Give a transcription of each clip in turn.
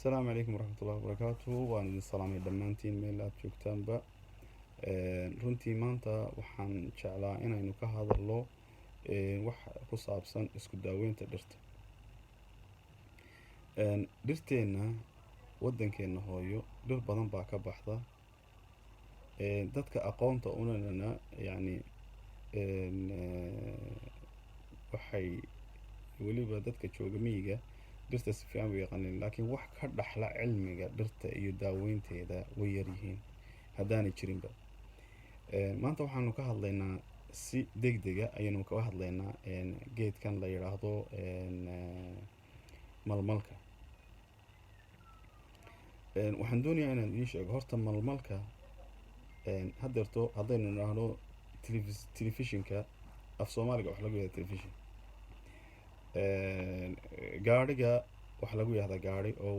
السلام عليكم ورحمة الله وبركاته. وأنا idin salaamay dhammaantiin meel aad joogtaanba. runtii maanta waxaan jeclaa inaynu ka hadalno wax ku saabsan isku daaweynta dhirta. dhirteenna waddankeenna hooyo dhir badan baa ka baxda. dadka aqoonta unana yacni waxay weliba dadka jooga miyiga dhirta si fiican u yaqaanin, laakiin wax ka dhaxla cilmiga dhirta iyo daaweynteeda way yar yihiin haddaanay jirinba. maanta waxaanu ka hadlaynaa si degdega ayaynu ka hadlaynaa geedkan la yidhaahdo malmalka. waxaan doonayaa inaan idiin sheego horta malmalka haddeerto haddaynu idhaahno telefishinka af soomaaliga wax lagu yahda telefishin, gaadhiga waxa lagu yahdaa gaadhi oo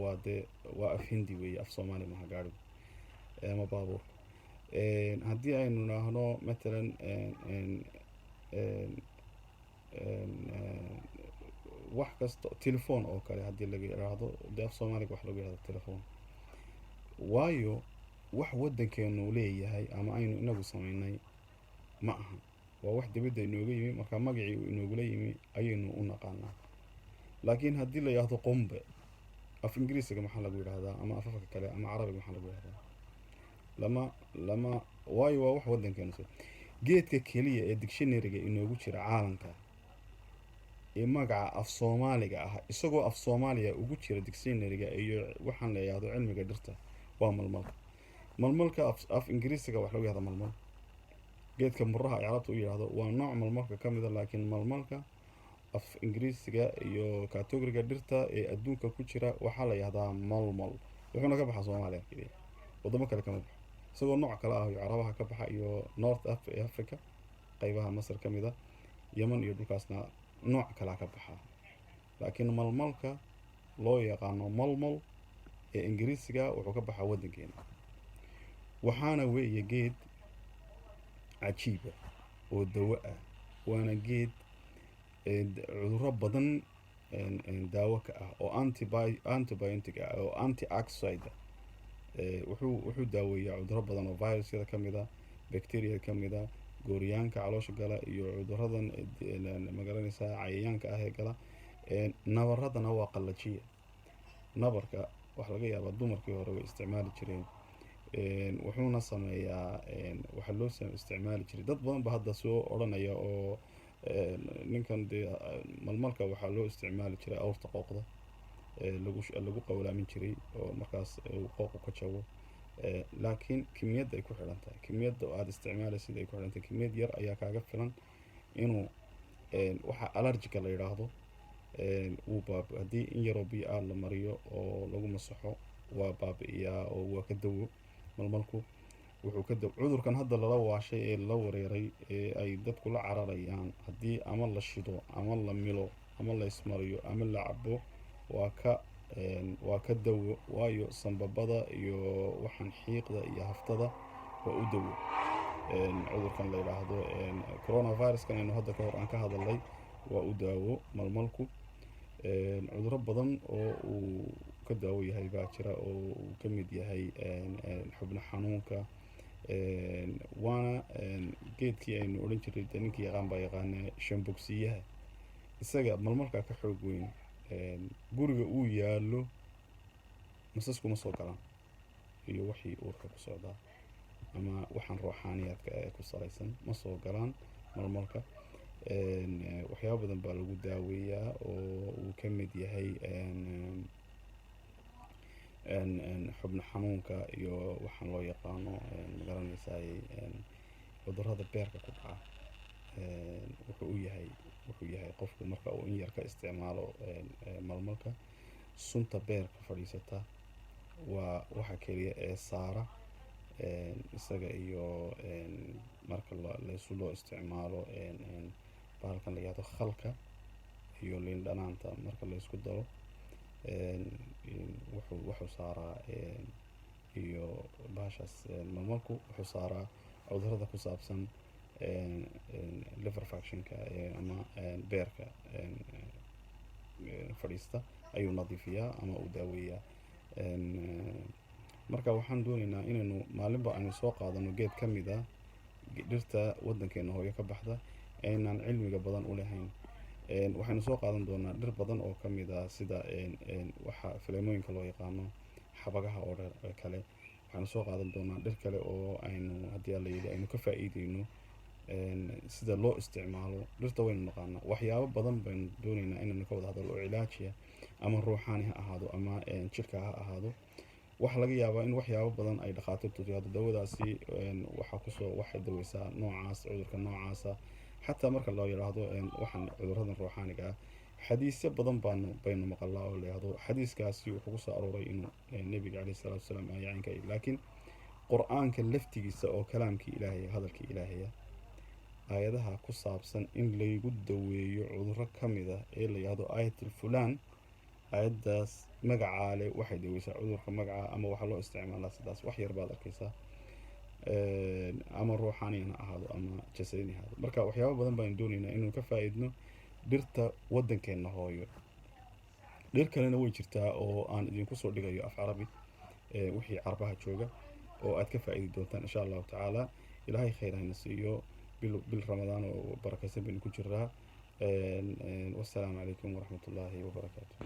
waa af hindi weeye, af soomaali maha gaadhigu ama baabuurka. haddii aynu idhaahno matalan wax kasta telefoon oo kale haddii laga idhaahdo dee af soomaaliga wax lagu yahda telefoon, waayo wax waddankeenu leeyahay ama aynu inagu samaynay ma aha, waa wax dibadda inooga yimi, marka magacii uu inoogula yimi ayaynu u naqaanaa. laakiin haddii la yidhaahdo qumbe af ingiriisiga maxaa lagu yidhahdaa ama afafka kale ama carabiga maxaa lagu yidhahdaa? lama waayo waa wax waddankeenu geedka keliya ee dictionaryga inoogu jira caalamka ee magaca af soomaaliga ah isagoo af soomaaliya ugu jira dictionaryga iyo waxaan la yidhaahdo cilmiga dhirta waa malmalka. malmalka af ingiriisiga wax lagu yahda malmal. geedka muraha ay carabta u yidhaahdo waa nooc malmalka ka mida, laakiin malmalka af ingiriisiga iyo categoriga dhirta ee adduunka ku jira waxaa la yihahdaa malmal. wuxuuna ka baxaa soomaaliya keliya, waddamo kale kama baxo, isagoo nooc kale ah iyo carabaha ka baxa iyo north africa qaybaha masar ka mida, yeman iyo dhulkaasna nooc kalea ka baxaa. laakiin malmalka loo yaqaano malmal ee ingiriisiga wuxuu ka baxaa waddankeena, waxaana weeye geed cajiiba oo dawo ah, waana geed cudurro badan daawo ka ah oo antibiotic ah oo antioxide wuxuu daaweeyaa cudurro badan oo virusyada ka mid a, bacteriada ka mid a, gooryaanka caloosha gala iyo cudurradan magaranaysaa cayayaanka ah ee gala. nabaradana waa qallajiya. nabarka waxa laga yaabaa dumarkii hore way isticmaali jireen, wuxuuna sameeyaa waxaa loo isticmaali jiray dad badan ba hadda soo odhanaya oo ninkan dee malmalka waxaa loo isticmaali jiray awrta qooqda lagu qawlaamin jiray oo markaas uu qooqu ka jabo. laakiin kimiyadda ay ku xidhan tahay, kimiyadda aada isticmaalaysid ay ku xidhan tahay, kimiyad yar ayaa kaaga filan inuu waxa allergica la yidhaahdo wuu haddii in yaroo biyo aad la mariyo oo lagu masaxo waa baabi'iyaa oo waa ka dawo. malmalku wuxuu ka cudurkan hadda lala waashay ee lala wareeray ee ay dadku la cararayaan, haddii ama la shido ama la milo ama la ismariyo ama la cabo waa ka dawo, waayo sanbabada iyo waxaan xiiqda iyo haftada waa u dawo. cudurkan la yidhaahdo coronaviruskan aynu hadda ka hor aan ka hadalnay waa u daawo malmalku. cudurro badan oo uu ka daawo yahay baa jira oo uu ka mid yahay xubno xanuunka. waana geedkii aynu odhan jiray de ninkii yaqaan baa yaqaana shambogsiyaha, isaga malmalka ka xoog weyn. guriga uu yaallo masaskuma soo galaan iyo wixii uurka ku socdaa ama waxaan ruuxaaniyaadka ee ku salaysan ma soo galaan malmalka. waxyaaba badan baa lagu daaweeyaa oo uu ka mid yahay xubno xanuunka iyo waxaan loo yaqaano magaranaysaay cudurrada beerka ku dhaca. wuxuu yahay qofku marka uu in yar ka isticmaalo malmalka, sunta beerka fadhiisata waa waxa keliya ee saara isaga iyo marka laysu loo isticmaalo bahalkan la yihahdo khalka iyo liin dhanaanta marka laysku daro wuxuu saaraa iyo bahashaas malmalku wuxuu saaraa cudurrada ku saabsan liver functionka ama beerka fadhiista ayuu nadiifiyaa ama uu daaweeyaa. marka waxaan doonaynaa inaynu maalinba aynu soo qaadano geed ka mid ah dhirta waddankeena hooyo ka baxda aynaan cilmiga badan u lahayn. waxaynu soo qaadan doonaa dhir badan oo ka mid ah sida waxa fileemooyinka loo yaqaano xabagaha oo kale. waxaynu soo qaadan doonaa dhir kale oo aynu haddii alla yidhi aynu ka faa'iideyno sida loo isticmaalo dhirta. waynu naqaanaa waxyaabo badan baynu doonaynaa inaynu ka wada hadalno oo cilaajiya ama ruuxaani ha ahaado ama jirka ha ahaado. waxaa laga yaabaa in waxyaabo badan ay dhakhaatiirtu tiraahdo dawadaasi waxay daweysaa noocaas cudurka noocaasa. xataa marka loo yidhaahdo waxaan cuduradan ruuxaaniga ah xadiisyo badan baynu maqalnaa oo la yidhaahdo xadiiskaasi wuxuu ku soo arooray inuu nebiga calayhi salaatu wasalaam ayaanka laakiin qur-aanka laftigiisa oo kalaamkii ilaahay hadalkii ilaahaya aayadaha ku saabsan in laygu daweeyo cudurro ka mid ah ee la yidhaahdo aayatul fulaan aayaddaas magacaa leh waxay daweysaa cudurka magaca ama waxaa loo isticmaalaa sidaas. wax yar baad arkaysaa ama ruuxaaniyan ha ahaado ama jasadin ha ahaado. marka waxyaabo badan baan doonaynaa inaynu ka faa'iidno dhirta waddankeenna hooyo. dhir kalena way jirtaa oo aan idinku soo dhigayo af carabi wixii carbaha jooga oo aad ka faa'idi doontaan insha allahu tacaala. ilaahay khayr hayna siiyo. bil ramadaan oo barakaysan baynu ku jiraa. wassalaamu calaykum waraxmatullaahi wabarakaatu.